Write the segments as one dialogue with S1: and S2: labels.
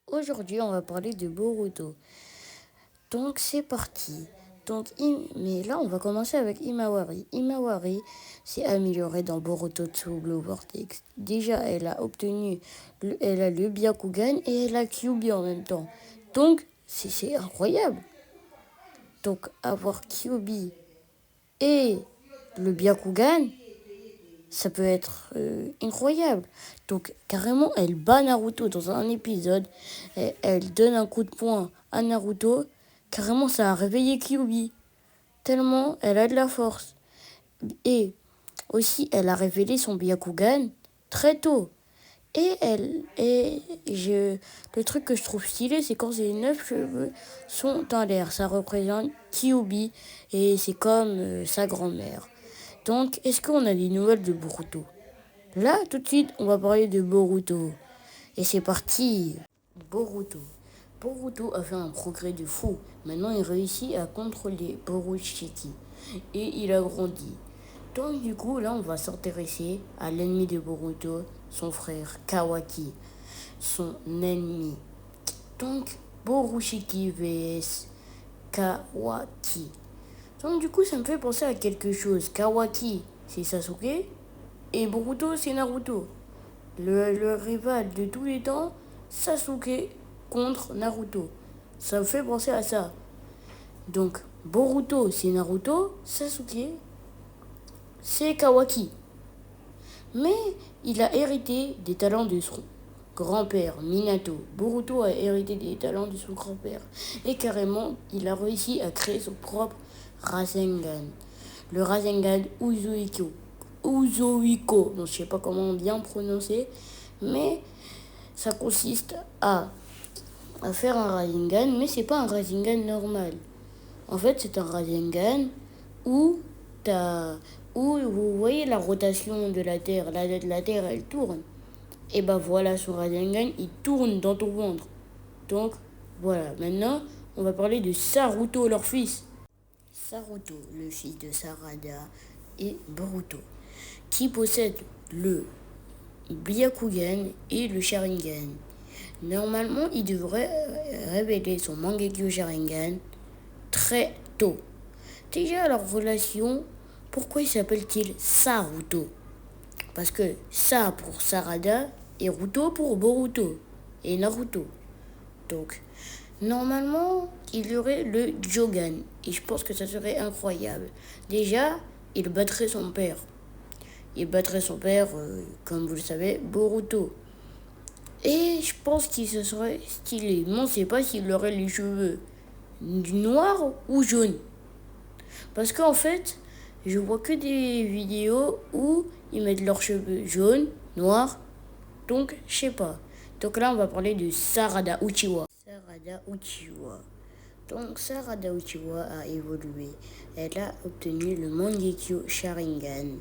S1: Aujourd'hui, on va parler de Boruto. Donc, c'est parti. Mais là, on va commencer avec Imawari. Imawari s'est améliorée dans Boruto True Blue Vortex. Déjà, elle a le Byakugan et elle a Kyuubi en même temps. Donc, c'est incroyable. Donc, avoir Kyuubi et le Byakugan, ça peut être incroyable. Donc, carrément, elle bat Naruto dans un épisode. Et elle donne un coup de poing à Naruto. Carrément, ça a réveillé Kyuubi. Tellement elle a de la force. Et aussi, elle a révélé son Byakugan très tôt. Le truc que je trouve stylé, c'est quand ses 9 cheveux sont en l'air. Ça représente Kyuubi et c'est comme sa grand-mère. Donc, est-ce qu'on a des nouvelles de Boruto? Là, tout de suite, on va parler de Boruto. Et c'est parti. Boruto. Boruto a fait un progrès de fou. Maintenant, il réussit à contrôler Borushiki. Et il a grandi. Donc, du coup, là, on va s'intéresser à l'ennemi de Boruto, son frère Kawaki. Son ennemi. Donc, Borushiki vs Kawaki. Donc, du coup, ça me fait penser à quelque chose. Kawaki, c'est Sasuke. Et Boruto, c'est Naruto. Le rival de tous les temps, Sasuke contre Naruto. Ça me fait penser à ça. Donc, Boruto, c'est Naruto. Sasuke, c'est Kawaki. Mais il a hérité des talents de son grand-père, Minato. Boruto a hérité des talents de son grand-père. Et carrément, il a réussi à créer son propre Rasengan. Le Rasengan Uzuiko. Uzoiko, donc je sais pas comment bien prononcer, mais ça consiste à faire un Rasengan, mais c'est pas un Rasengan normal. En fait, c'est un Rasengan où où vous voyez la rotation de la Terre, la Terre elle tourne. Et ben voilà, son Rasengan il tourne dans ton ventre. Donc voilà, maintenant on va parler de Saruto, leur fils. Saruto, le fils de Sarada et Boruto, qui possède le Byakugan et le Sharingan. Normalement, il devrait révéler son Mangekyo Sharingan très tôt. Déjà, leur relation, pourquoi il s'appelle-t-il Saruto? Parce que Sa pour Sarada et Ruto pour Boruto et Naruto. Donc, normalement, il y aurait le Jogan. Et je pense que ça serait incroyable. Déjà, il battrait son père. Comme vous le savez, Boruto. Et je pense qu'il se serait stylé. Mais on ne sait pas s'il aurait les cheveux noirs ou jaunes. Parce qu'en fait, je vois que des vidéos où ils mettent leurs cheveux jaunes, noirs. Donc, je sais pas. Donc là, on va parler de Sarada Uchiwa. Sarada Uchiwa. Donc, Sarada Uchiwa a évolué. Elle a obtenu le Mangekyo Sharingan.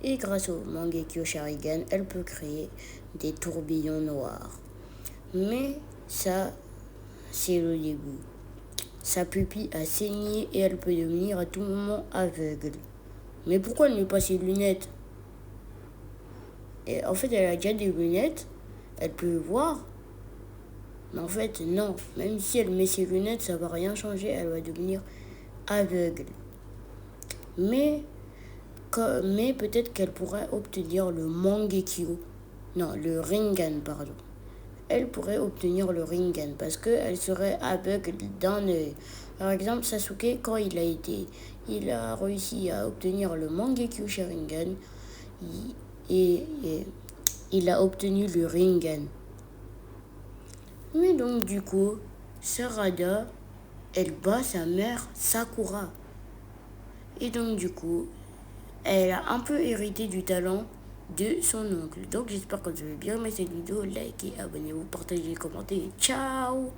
S1: Et grâce au Mangekyo Sharingan, elle peut créer des tourbillons noirs. Mais ça, c'est le début. Sa pupille a saigné et elle peut devenir à tout moment aveugle. Mais pourquoi elle met pas ses lunettes? Et en fait, elle a déjà des lunettes. Elle peut voir. Mais en fait, non. Même si elle met ses lunettes, ça va rien changer. Elle va devenir aveugle. Mais peut-être qu'elle pourrait obtenir le Mangekyo. Non, le Rinnegan, pardon. Elle pourrait obtenir le Rinnegan parce qu'elle serait aveugle d'un œil. Par exemple, Sasuke, quand il a réussi à obtenir le Mangekyo Sharingan et il a obtenu le Rinnegan. Mais donc, du coup, Sarada, elle bat sa mère Sakura. Et donc, du coup, elle a un peu hérité du talent de son oncle. Donc, j'espère que vous avez bien aimé cette vidéo. Likez, abonnez-vous, partagez, commentez. Ciao!